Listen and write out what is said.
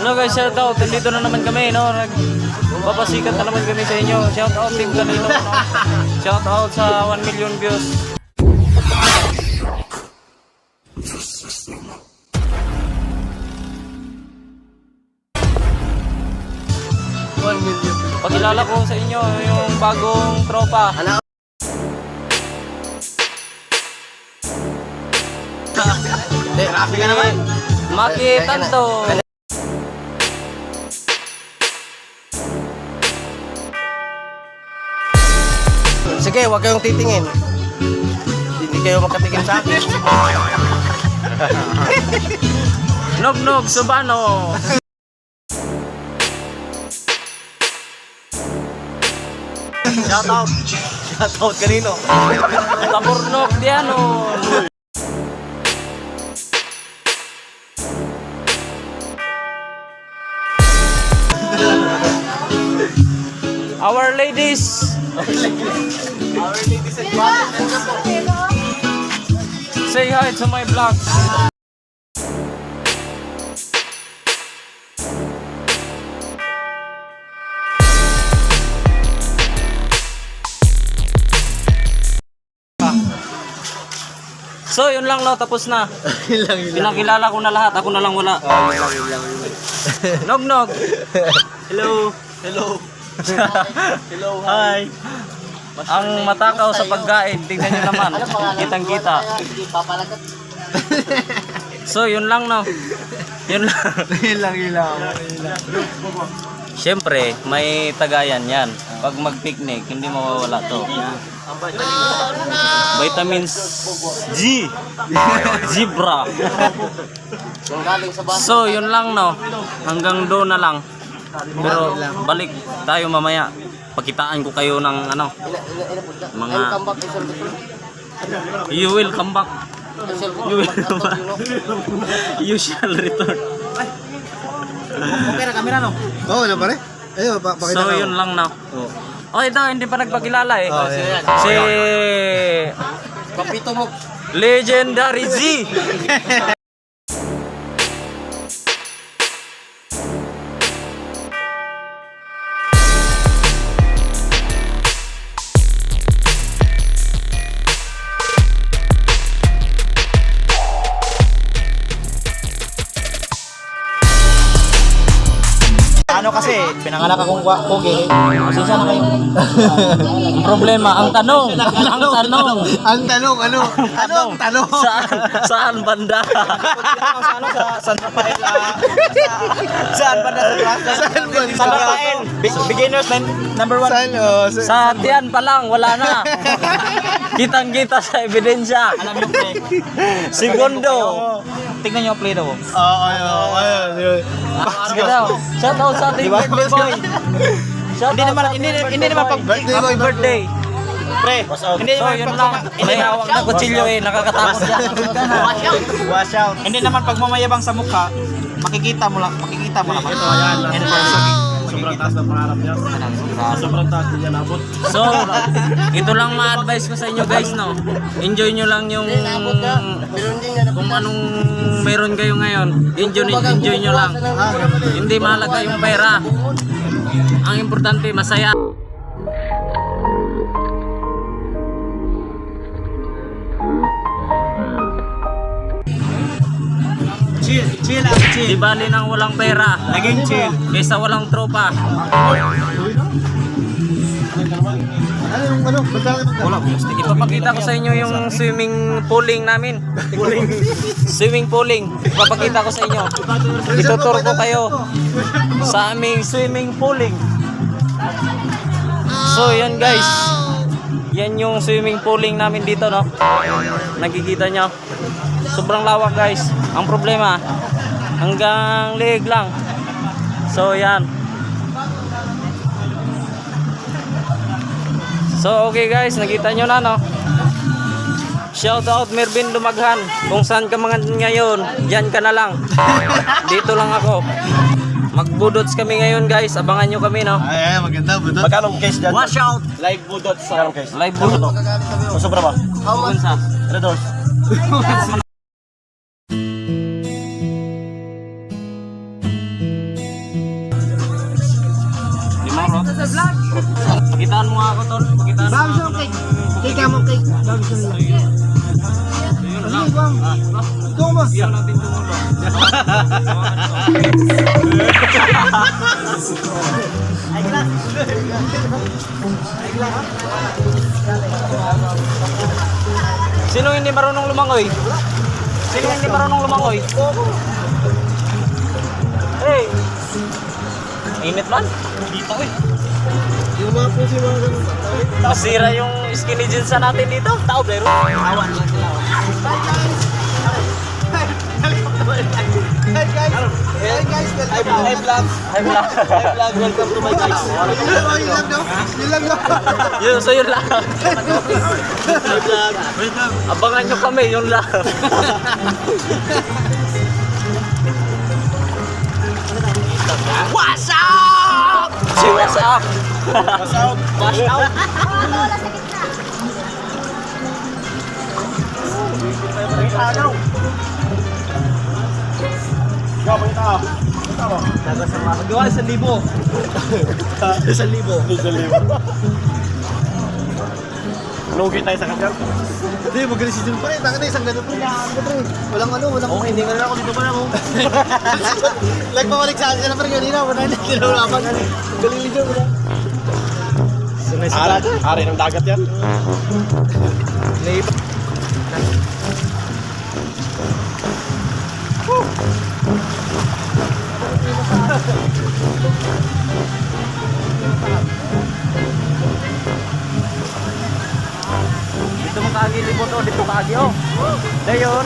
Ano guys, shout out. Dito na naman kami, no? Nagpapasikat na naman kami sa inyo. Shout out Team Kanino, no? Shout out sa 1 million views. Pagkilala ko sa inyo yung bagong tropa. Grabe ka naman. Maki Tanto. Sige, huwag kayong titingin. Hindi kayo makatingin sa akin. Nog Subano. Shout out. Shout out kanino? Tabornok Diano. Our ladies. Our ladies and brothers. Say hi to my vlog. So yun lang, no, tapos na. Pinakilala ko na lahat, ako na lang wala. Nog. Hello. Hello, hi. Ang matakaw sa pagkain, tingnan nyo naman. Kitang-kita. So yun lang, no. Yun lang. Siyempre, may tagayan yan. Pag mag-picnic, hindi mawawala to. Vitamins G. Zebra. So yun lang, no. Hanggang doon na lang. Pero balik tayo mamaya. Pakitaan ko kayo ng ano, mga you will come back. You shall return. Okay na kamera, no? Oo, wala pare. Ayo, pakita So yun lang, no. Oh, ito hindi pa nagpakilala eh. Si Kapito mo. Legendary Z. Ano kasi, pinanganak akong pogi. Pasensya na kayo. Ang problema, ang tanong. Ang tanong, ano? Anong tanong? Saan banda? Sa San Rafael. Saan banda sa San Rafael? Beginners number 1. Sa tiyan pa lang, wala na. Kitang-kita sa ebidensya. Alam mo, pre. Segundo. Tingnan niyo play daw. Ayun. Shout out sa ating birthday boy. Hindi naman pag Happy birthday. Pre, hindi So naman yun lang. May hawak na kutsilyo eh, nakakatakot yan. wash out. Hindi naman pag mamayabang sa mukha, makikita mo naman. Ito yan. Sobrang taas ng pangarap niya. Sobrang taas din yan abot. So, ito lang ma-advise ko sa inyo guys, no. Enjoy nyo lang yung kung anong meron kayo ngayon. Enjoy nyo lang. Hindi mahalaga yung pera. Ang importante, masaya. Chill. Di bali nang walang pera. Naging chill. Kaysa walang tropa. Wala. Ipapakita ko sa inyo yung swimming pooling namin. Swimming pooling. Ipapakita ko sa inyo. Ituturo ko kayo sa aming swimming pooling. So yan guys. Yan yung swimming pooling namin dito, no. Nakikita nyo. Sobrang lawak guys. Ang problema, hanggang liig lang. So yan. So okay guys, nakita nyo na, no. Shout out Mervin Lumaghan. Kung saan ka mga ngayon, dyan ka na lang. Dito lang ako. Magbudots kami ngayon guys. Abangan nyo kami, no. Ay, maganda budot. Magkano case dyan? Wash out. Live budot sa case. Live budot. Sobra ba? Sa $3. sa vlog. Pakitaan mo nga ako, tol. Pakitaan mo Bagus nga yung ako. cake. Cake ka mo, cake. Bagus yung cake. Yun lang. Sige, Bang. Ito mo. Iyan natin tumulong. Sino hindi marunong lumangoy? Sino hindi marunong lumangoy? Hey! Init man? Dito eh. Yung mga po si mga ganun. Masira yung skinny jeans natin dito. Tao, pero. Awan lang sila. Hey guys! Hey guys! Hi vlog. Hi vlog. Welcome to my guys. Yun lang daw. Yun lang daw. Yun, so yun lang. Hi vlog. Abangan nyo kami, yun lang. What's up? Si what's up? What's up? Wash out. Gawa 1,000. 1,000. Lugi tayo sa kagal. Hindi, magaling si Jun pa rin. Tanga na, isang ganun pa. Walang ano, walang... Okay, hindi nga na ako dito pa na mo. Nagpapalik sa akin na parang ganina. Wala na, tinulapan. Galing ni Jun, wala. Sunay sa dagat. Ari ng dagat yan. Naiba. Dito mo kaagi libo to, dito kaagi oh. Dayon.